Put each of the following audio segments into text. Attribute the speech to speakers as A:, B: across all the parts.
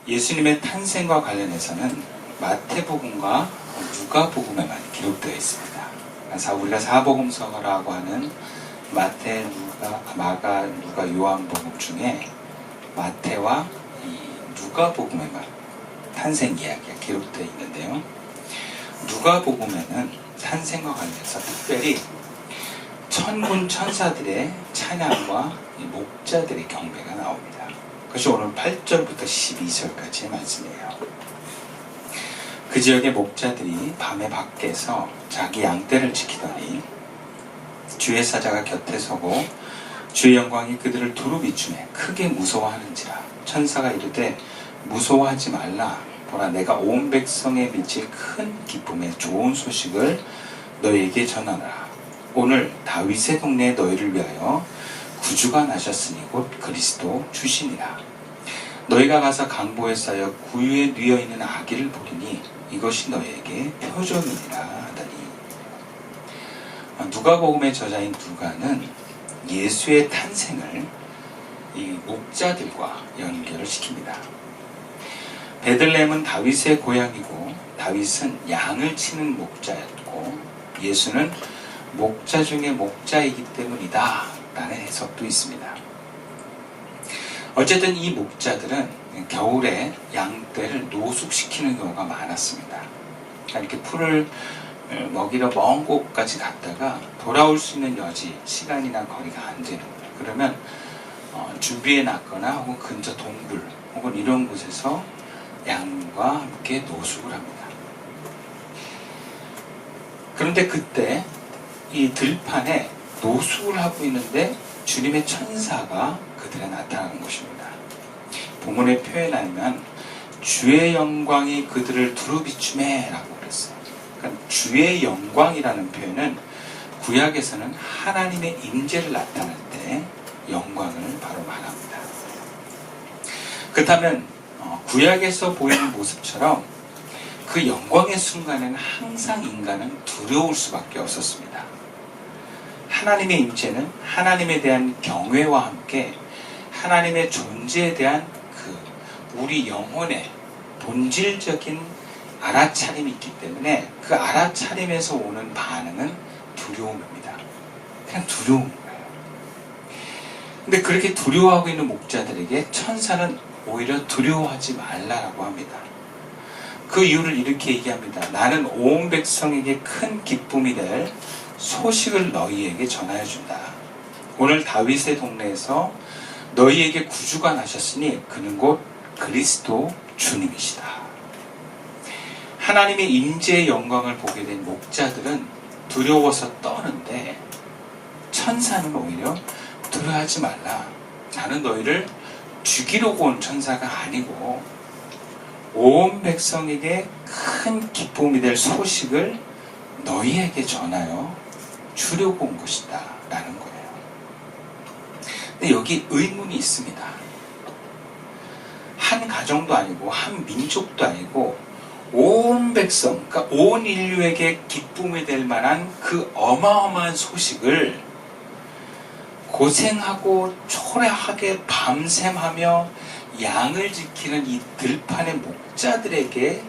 A: 예수님의 탄생과 관련해서는 마태복음과 누가복음에만 기록되어 있습니다. 그래서 우리가 사복음서라고 하는 마태, 마가, 누가, 요한복음 중에 마태와 이 누가복음에만 탄생 이야기가 기록되어 있는데요. 누가복음에는 탄생과 관련해서 특별히 천군 천사들의 찬양과 목자들의 경배가 나옵니다. 그것이 오늘 8절부터 12절까지의 말씀이에요. 그 지역의 목자들이 밤에 밖에서 자기 양떼를 지키더니 주의 사자가 곁에 서고 주의 영광이 그들을 두루 비추매 크게 무서워하는지라. 천사가 이르되 무서워하지 말라. 보라, 내가 온 백성에 미칠 큰 기쁨의 좋은 소식을 너희에게 전하노라. 오늘 다윗의 동네에 너희를 위하여 구주가 나셨으니 곧 그리스도 주시니라. 너희가 가서 강보에 쌓여 구유에 뉘어 있는 아기를 보리니 이것이 너희에게 표적이니라 하더니. 누가복음의 저자인 누가는 예수의 탄생을 이 목자들과 연결을 시킵니다. 베들레헴은 다윗의 고향이고 다윗은 양을 치는 목자였고 예수는 목자 중에 목자이기 때문이다 라는 해석도 있습니다. 어쨌든 이 목자들은 겨울에 양떼를 노숙시키는 경우가 많았습니다. 그러니까 이렇게 풀을 먹이러 먼 곳까지 갔다가 돌아올 수 있는 여지, 시간이나 거리가 안 되는 거예요. 그러면 주비에 놨거나 혹은 근처 동굴 혹은 이런 곳에서 양과 함께 노숙을 합니다. 그런데 그때 이 들판에 노숙을 하고 있는데 주님의 천사가 그들에 나타나는 것입니다. 본문에 표현하면 주의 영광이 그들을 두루 비추매 라고 그랬어요. 그러니까 주의 영광이라는 표현은 구약에서는 하나님의 임재를 나타낼 때 영광을 바로 말합니다. 그렇다면 구약에서 보이는 모습처럼 그 영광의 순간에는 항상 인간은 두려울 수밖에 없었습니다. 하나님의 임재는 하나님에 대한 경외와 함께 하나님의 존재에 대한 그 우리 영혼의 본질적인 알아차림이 있기 때문에 그 알아차림에서 오는 반응은 두려움입니다. 그냥 두려움인 거예요. 근데 그렇게 두려워하고 있는 목자들에게 천사는 오히려 두려워하지 말라라고 합니다. 그 이유를 이렇게 얘기합니다. 나는 온 백성에게 큰 기쁨이 될 소식을 너희에게 전하여 준다. 오늘 다윗의 동네에서 너희에게 구주가 나셨으니 그는 곧 그리스도 주님이시다. 하나님의 임재의 영광을 보게 된 목자들은 두려워서 떠는데 천사는 오히려 두려워하지 말라. 나는 너희를 죽이려고 온 천사가 아니고 온 백성에게 큰 기쁨이 될 소식을 너희에게 전하여 주려고 온 것이다 라는 거예요. 근데 여기 의문이 있습니다. 한 가정도 아니고 한 민족도 아니고 온 백성, 그러니까 온 인류에게 기쁨이 될 만한 그 어마어마한 소식을 고생하고 초라하게 밤샘하며 양을 지키는 이 들판의 목자들에게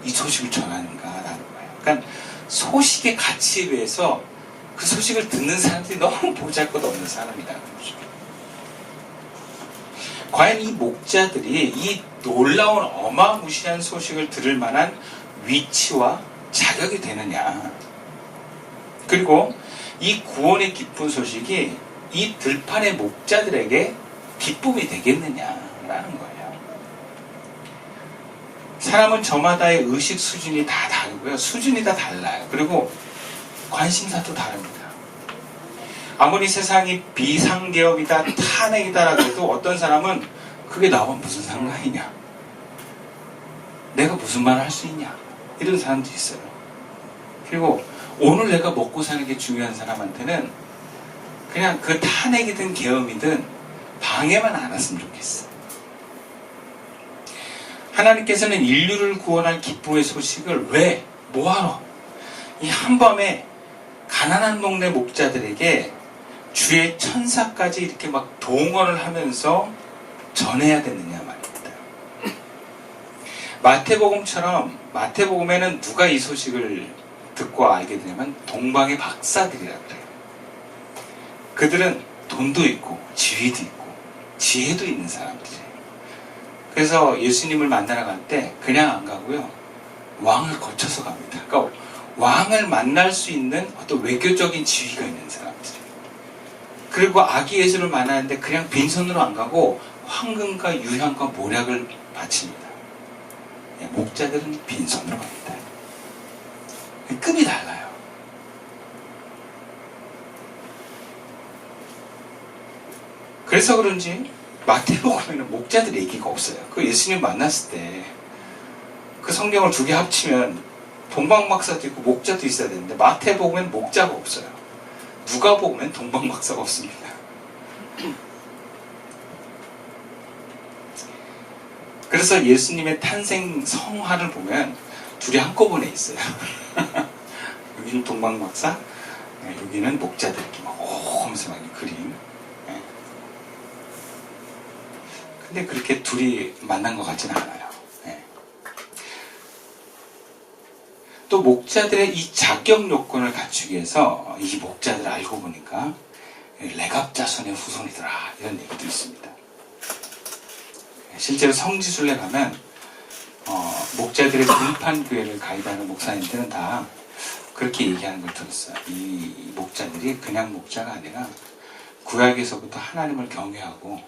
A: 이 소식을 전하는가라는 거예요. 그러니까 소식의 가치에 비해서 그 소식을 듣는 사람들이 너무 보잘것없는 사람이라는 거죠. 과연 이 목자들이 이 놀라운 어마무시한 소식을 들을 만한 위치와 자격이 되느냐. 그리고 이 구원의 기쁜 소식이 이 들판의 목자들에게 기쁨이 되겠느냐라는 거예요. 사람은 저마다의 의식 수준이 다 다르고요. 수준이 다 달라요. 그리고 관심사도 다릅니다. 아무리 세상이 비상계엄이다, 탄핵이다라고 해도 어떤 사람은 그게 나와 무슨 상관이냐, 내가 무슨 말을 할 수 있냐, 이런 사람도 있어요. 그리고 오늘 내가 먹고 사는 게 중요한 사람한테는 그냥 그 탄핵이든 계엄이든 방해만 안 왔으면 좋겠어. 하나님께서는 인류를 구원할 기쁨의 소식을 왜, 뭐하러 이 한밤에 가난한 동네 목자들에게 주의 천사까지 이렇게 막 동원을 하면서 전해야 되느냐 말입니다. 마태복음처럼 마태복음에는 누가 이 소식을 듣고 알게 되냐면 동방의 박사들이라 그래요. 그들은 돈도 있고 지위도 있고 지혜도 있는 사람들이에요. 그래서 예수님을 만나러 갈 때 그냥 안 가고요. 왕을 거쳐서 갑니다. 그러니까 왕을 만날 수 있는 어떤 외교적인 지위가 있는 사람들이에요. 그리고 아기 예수를 만나는데 그냥 빈손으로 안 가고 황금과 유향과 모략을 바칩니다. 목자들은 빈손으로 갑니다. 급이 달라요. 그래서 그런지 마태복음에는 목자들 얘기가 없어요. 그 예수님 만났을 때 그 성경을 두 개 합치면 동방박사도 있고 목자도 있어야 되는데 마태복음에는 목자가 없어요. 누가복음엔 동방박사가 없습니다. 그래서 예수님의 탄생 성화를 보면 둘이 한꺼번에 있어요. 여기는 동방박사, 여기는 목자들 이렇게 막 하면서 막 그림. 근데 그렇게 둘이 만난 것 같지는 않아요. 또 목자들의 이 자격 요건을 갖추기 위해서 이 목자들을 알고 보니까 레갑 자손의 후손이더라 이런 얘기도 있습니다. 실제로 성지순례 가면 목자들의 들판교회를 가이드하는 목사님들은 다 그렇게 얘기하는 걸 들었어요. 이 목자들이 그냥 목자가 아니라 구약에서부터 하나님을 경외하고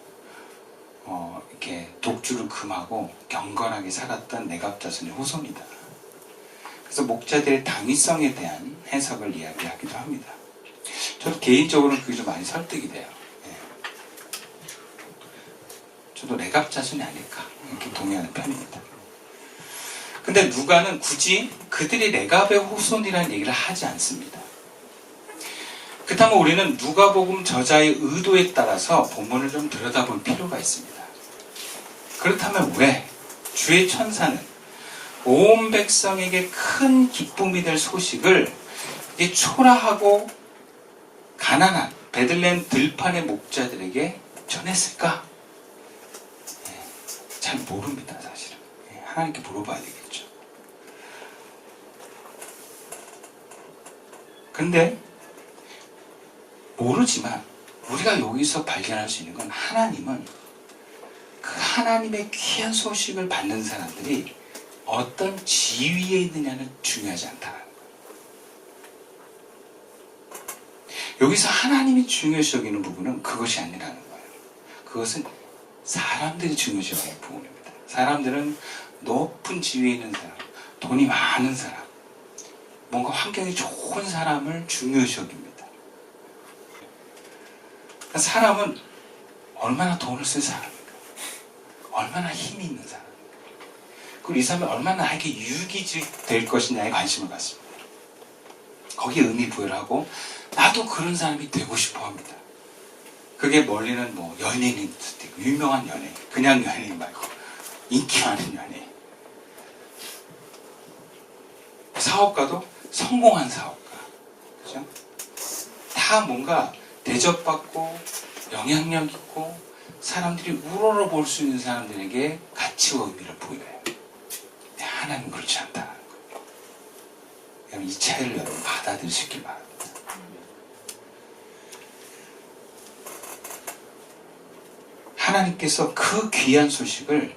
A: 이렇게 독주를 금하고 경건하게 살았던 레갑 자손의 후손이다. 그래서 목자들의 당위성에 대한 해석을 이야기하기도 합니다. 저도 개인적으로는 그게 좀 많이 설득이 돼요. 저도 레갑 자손이 아닐까 이렇게 동의하는 편입니다. 근데 누가는 굳이 그들이 레갑의 후손이라는 얘기를 하지 않습니다. 그렇다면 우리는 누가복음 저자의 의도에 따라서 본문을 좀 들여다볼 필요가 있습니다. 그렇다면 왜 주의 천사는 온 백성에게 큰 기쁨이 될 소식을 이 초라하고 가난한 베들레헴 들판의 목자들에게 전했을까? 잘 모릅니다, 사실은. 하나님께 물어봐야 되겠죠. 근데 모르지만 우리가 여기서 발견할 수 있는 건 하나님은 그 하나님의 귀한 소식을 받는 사람들이 어떤 지위에 있느냐는 중요하지 않다는 거예요. 여기서 하나님이 중요시 여기는 부분은 그것이 아니라는 거예요. 그것은 사람들이 중요시 여기는 부분입니다. 사람들은 높은 지위에 있는 사람, 돈이 많은 사람, 뭔가 환경이 좋은 사람을 중요시 여깁니다. 사람은 얼마나 돈을 쓴 사람입니까? 얼마나 힘이 있는 사람. 그리고 이 사람이 얼마나 나에게 유익이 될 것이냐에 관심을 갖습니다. 거기에 의미 부여를 하고 나도 그런 사람이 되고 싶어 합니다. 그게 멀리는 뭐 연예인일 수도 있고 유명한 연예인, 그냥 연예인 말고 인기 많은 연예인. 사업가도 성공한 사업가. 그죠? 다 뭔가 대접받고 영향력 있고 사람들이 우러러 볼 수 있는 사람들에게 가치와 의미를 부여해요. 하나님은 그렇지 않다는 거예요. 여러분 이 차이를 여러분 받아들이시길 바랍니다. 하나님께서 그 귀한 소식을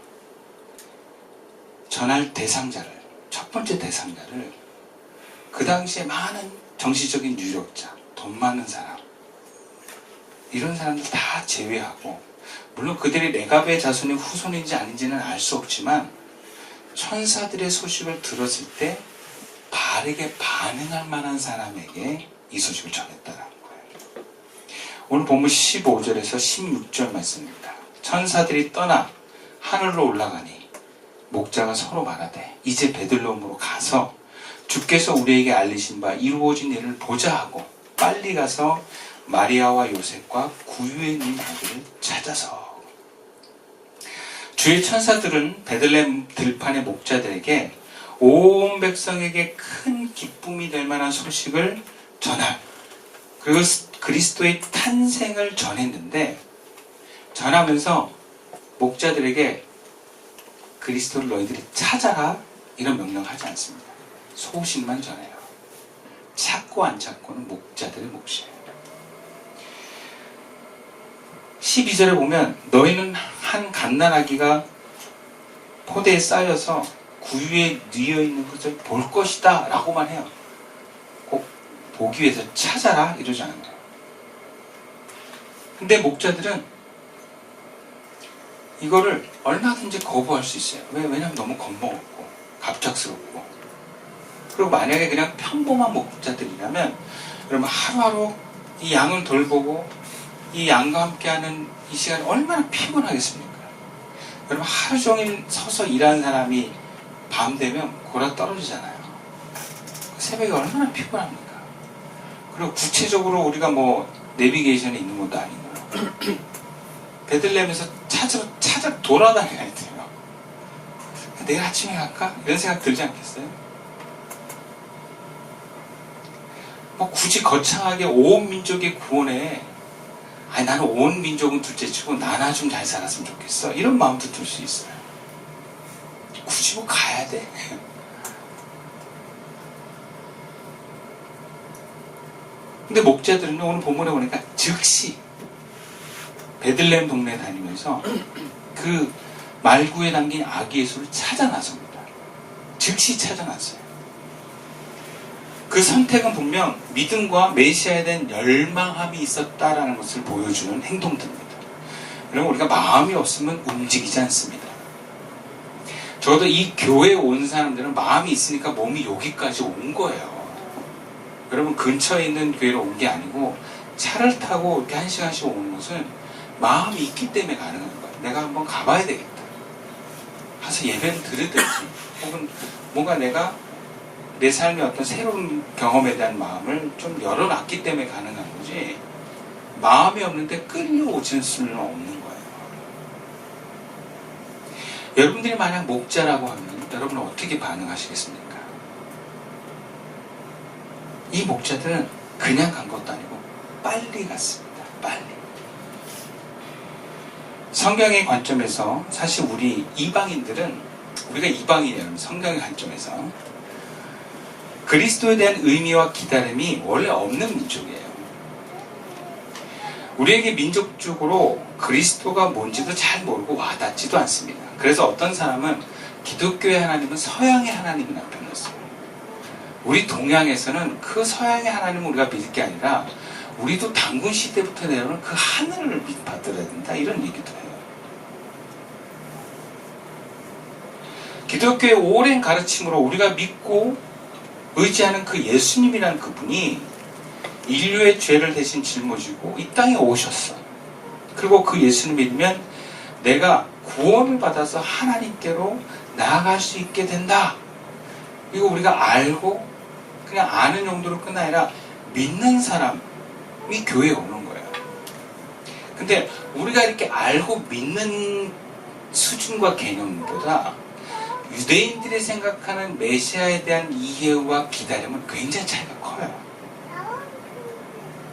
A: 전할 대상자를, 첫 번째 대상자를 그 당시에 많은 정치적인 유력자, 돈 많은 사람 이런 사람들 다 제외하고 물론 그들이 레갑의 자손의 후손인지 아닌지는 알 수 없지만 천사들의 소식을 들었을 때 바르게 반응할 만한 사람에게 이 소식을 전했다는 거예요. 오늘 본문 15절에서 16절 말씀입니다. 천사들이 떠나 하늘로 올라가니 목자가 서로 말하되 이제 베들레헴으로 가서 주께서 우리에게 알리신 바 이루어진 일을 보자 하고 빨리 가서 마리아와 요셉과 구유에 있는 아기를 찾아서 주의 천사들은 베들레헴 들판의 목자들에게 온 백성에게 큰 기쁨이 될 만한 소식을 전할 그리고 그리스도의 탄생을 전했는데 전하면서 목자들에게 그리스도를 너희들이 찾아라 이런 명령하지 않습니다. 소식만 전해요. 찾고 안 찾고는 목자들의 몫이에요. 12절에 보면 너희는 한 갓난아기가 포대에 쌓여서 구유에 뉘어있는 것을 볼 것이다 라고만 해요. 꼭 보기 위해서 찾아라 이러지 않아요. 근데 목자들은 이거를 얼마든지 거부할 수 있어요. 왜냐하면 너무 겁먹었고 갑작스럽고, 그리고 만약에 그냥 평범한 목자들이라면 여러분 하루하루 이 양을 돌보고 이 양과 함께하는 이 시간이 얼마나 피곤하겠습니까? 여러분 하루 종일 서서 일하는 사람이 밤 되면 골아 떨어지잖아요. 새벽에 얼마나 피곤합니까? 그리고 구체적으로 우리가 뭐 내비게이션에 있는 것도 아니고요. 베들레헴에서 찾아 돌아다녀야 돼요. 내일 아침에 갈까? 이런 생각 들지 않겠어요? 뭐 굳이 거창하게 온 민족의 구원에 나는 온 민족은 둘째치고 나나 좀 잘 살았으면 좋겠어 이런 마음도 들 수 있어요. 굳이 뭐 가야 돼? 근데 목자들은 오늘 본문에 보니까 즉시 베들레헴 동네에 다니면서 그 말구에 담긴 아기 예수를 찾아 나섭니다. 즉시 찾아 났어요. 그 선택은 분명 믿음과 메시아에 대한 열망함이 있었다라는 것을 보여주는 행동들입니다. 여러분 우리가 마음이 없으면 움직이지 않습니다. 저도 이 교회에 온 사람들은 마음이 있으니까 몸이 여기까지 온 거예요. 여러분 근처에 있는 교회로 온 게 아니고 차를 타고 이렇게 1시간씩 오는 것은 마음이 있기 때문에 가능한 거예요. 내가 한번 가봐야 되겠다. 가서 예배를 들으든지 혹은 뭔가 내가 내 삶의 어떤 새로운 경험에 대한 마음을 좀 열어놨기 때문에 가능한 거지, 마음이 없는데 끌려오질 수는 없는 거예요. 여러분들이 만약 목자라고 하면 여러분은 어떻게 반응하시겠습니까? 이 목자들은 그냥 간 것도 아니고 빨리 갔습니다. 빨리. 성경의 관점에서 사실 우리 이방인들은, 우리가 이방인이에요. 성경의 관점에서 그리스도에 대한 의미와 기다림이 원래 없는 민족이에요. 우리에게 민족적으로 그리스도가 뭔지도 잘 모르고 와닿지도 않습니다. 그래서 어떤 사람은 기독교의 하나님은 서양의 하나님이라고 표현했어요. 우리 동양에서는 그 서양의 하나님을 우리가 믿을 게 아니라 우리도 단군 시대부터 내려오는 그 하늘을 받들어야 된다, 이런 얘기도 해요. 기독교의 오랜 가르침으로 우리가 믿고 의지하는 그 예수님이라는 그분이 인류의 죄를 대신 짊어지고 이 땅에 오셨어. 그리고 그 예수를 믿으면 내가 구원을 받아서 하나님께로 나아갈 수 있게 된다. 이거 우리가 알고 그냥 아는 정도로 끝나 아니라 믿는 사람이 교회에 오는 거예요. 근데 우리가 이렇게 알고 믿는 수준과 개념보다 유대인들이 생각하는 메시아에 대한 이해와 기다림은 굉장히 차이가 커요.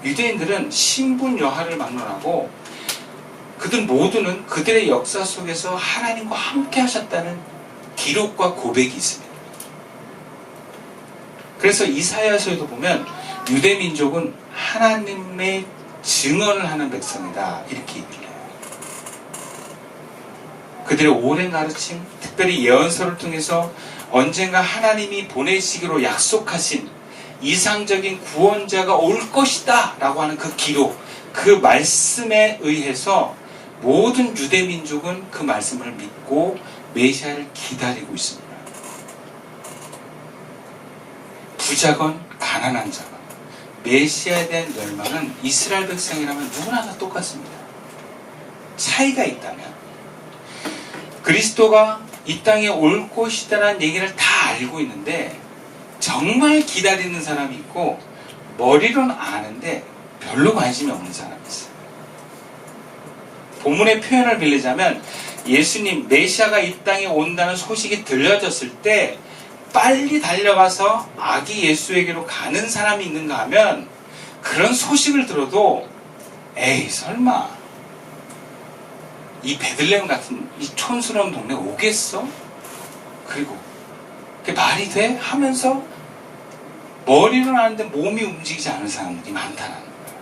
A: 유대인들은 신분 여하를 막론하고 그들 모두는 그들의 역사 속에서 하나님과 함께 하셨다는 기록과 고백이 있습니다. 그래서 이사야서에도 보면 유대 민족은 하나님의 증언을 하는 백성이다, 이렇게 얘기해요. 그들의 오랜 가르침, 특별히 예언서를 통해서 언젠가 하나님이 보내시기로 약속하신 이상적인 구원자가 올 것이다 라고 하는 그 기록, 그 말씀에 의해서 모든 유대 민족은 그 말씀을 믿고 메시아를 기다리고 있습니다. 부자건 가난한 자건 메시아에 대한 열망은 이스라엘 백성이라면 누구나 다 똑같습니다. 차이가 있다면 그리스도가 이 땅에 올 것이다라는 얘기를 다 알고 있는데 정말 기다리는 사람이 있고 머리로는 아는데 별로 관심이 없는 사람이 있어요. 본문의 표현을 빌리자면 예수님 메시아가 이 땅에 온다는 소식이 들려졌을 때 빨리 달려가서 아기 예수에게로 가는 사람이 있는가 하면 그런 소식을 들어도 에이 설마 이 베들레헴 같은 이 촌스러운 동네 오겠어? 그리고 그게 말이 돼? 하면서 머리는 아는데 몸이 움직이지 않은 사람들이 많다는 거예요.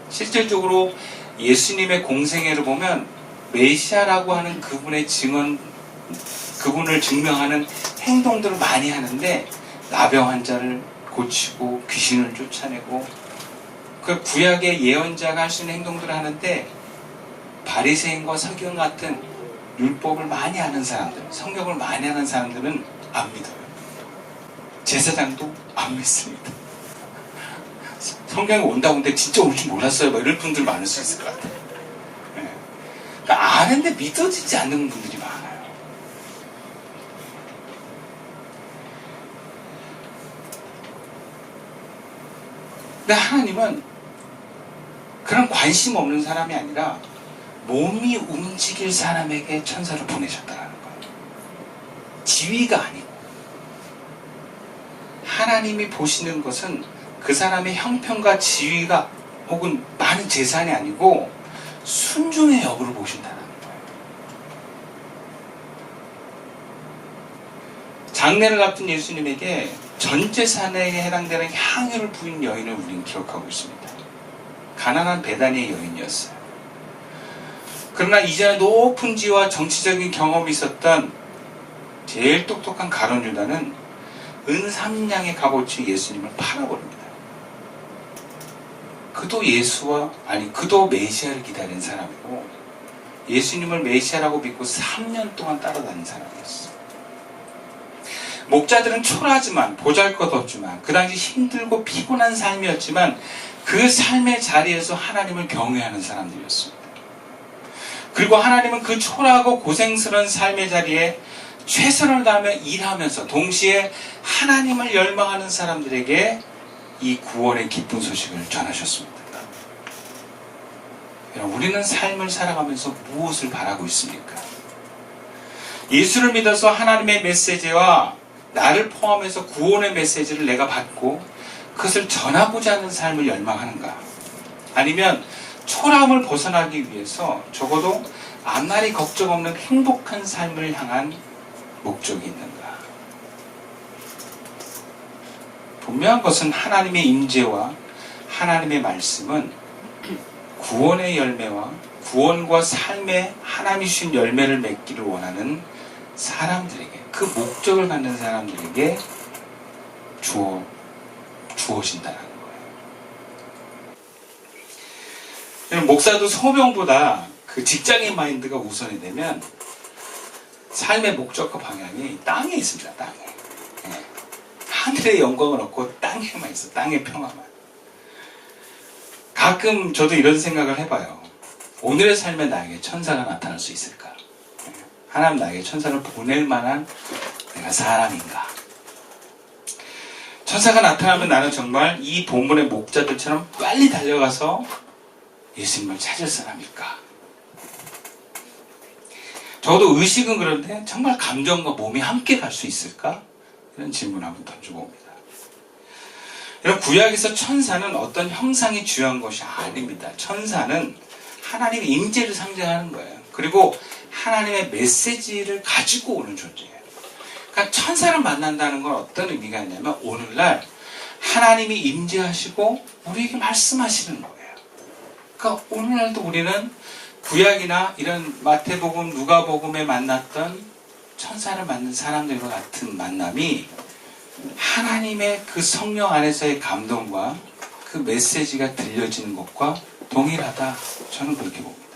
A: 실질적으로 예수님의 공생애를 보면 메시아라고 하는 그분의 증언, 그분을 증명하는 행동들을 많이 하는데 나병 환자를 고치고 귀신을 쫓아내고 그 구약의 예언자가 할 수 있는 행동들을 하는데 바리새인과 서기관 같은 율법을 많이 하는 사람들, 성경을 많이 하는 사람들은 안 믿어요. 제사장도 안 믿습니다. 성경에 온다고 근데 진짜 올 줄 몰랐어요. 이럴 분들 많을 수 있을 것 같아요. 네. 그러니까 아는데 믿어지지 않는 분들이 많아요. 근데 하나님은 그런 관심 없는 사람이 아니라 몸이 움직일 사람에게 천사를 보내셨다는 거예요. 지위가 아니고 하나님이 보시는 것은 그 사람의 형편과 지위가 혹은 많은 재산이 아니고 순종의 여부를 보신다는 거예요. 장례를 앞둔 예수님에게 전 재산에 해당되는 향유를 부인 여인을 우리는 기억하고 있습니다. 가난한 베다니의 여인이었어요. 그러나 이전에 높은 지위와 정치적인 경험이 있었던 제일 똑똑한 가룟 유다는 은 3냥의 값어치 예수님을 팔아버립니다. 그도 메시아를 기다린 사람이고 예수님을 메시아라고 믿고 3년 동안 따라다닌 사람이었어요. 목자들은 초라하지만 보잘것없지만 그 당시 힘들고 피곤한 삶이었지만 그 삶의 자리에서 하나님을 경외하는 사람들이었습니다. 그리고 하나님은 그 초라하고 고생스러운 삶의 자리에 최선을 다하며 일하면서 동시에 하나님을 열망하는 사람들에게 이 구원의 기쁜 소식을 전하셨습니다. 우리는 삶을 살아가면서 무엇을 바라고 있습니까? 예수를 믿어서 하나님의 메시지와 나를 포함해서 구원의 메시지를 내가 받고 그것을 전하고자 하는 삶을 열망하는가? 아니면 초라함을 벗어나기 위해서 적어도 앞날이 걱정 없는 행복한 삶을 향한 목적이 있는가? 분명한 것은 하나님의 임재와 하나님의 말씀은 구원의 열매와 구원과 삶의 하나님이 주신 열매를 맺기를 원하는 사람들에게, 그 목적을 갖는 사람들에게 주어진다는 거예요. 목사도 소명보다 그 직장인 마인드가 우선이 되면 삶의 목적과 방향이 땅에 있습니다. 땅에. 네. 하늘의 영광을 얻고 땅에만 있어. 땅의 평화만. 가끔 저도 이런 생각을 해봐요. 오늘의 삶에 나에게 천사가 나타날 수 있을까? 네. 하나님 나에게 천사를 보낼 만한 내가 사람인가? 천사가 나타나면 나는 정말 이 본문의 목자들처럼 빨리 달려가서 예수님을 찾을 사람일까? 적어도 의식은 그런데 정말 감정과 몸이 함께 갈 수 있을까? 이런 질문 한번 던져봅니다. 여러분, 구약에서 천사는 어떤 형상이 중요한 것이 아닙니다. 천사는 하나님의 임재를 상징하는 거예요. 그리고 하나님의 메시지를 가지고 오는 존재예요. 그러니까 천사를 만난다는 건 어떤 의미가 있냐면 오늘날 하나님이 임재하시고 우리에게 말씀하시는 거예요. 그러니까 오늘날도 우리는 구약이나 이런 마태복음, 누가복음에 만났던 천사를 만난 사람들과 같은 만남이 하나님의 그 성령 안에서의 감동과 그 메시지가 들려지는 것과 동일하다. 저는 그렇게 봅니다.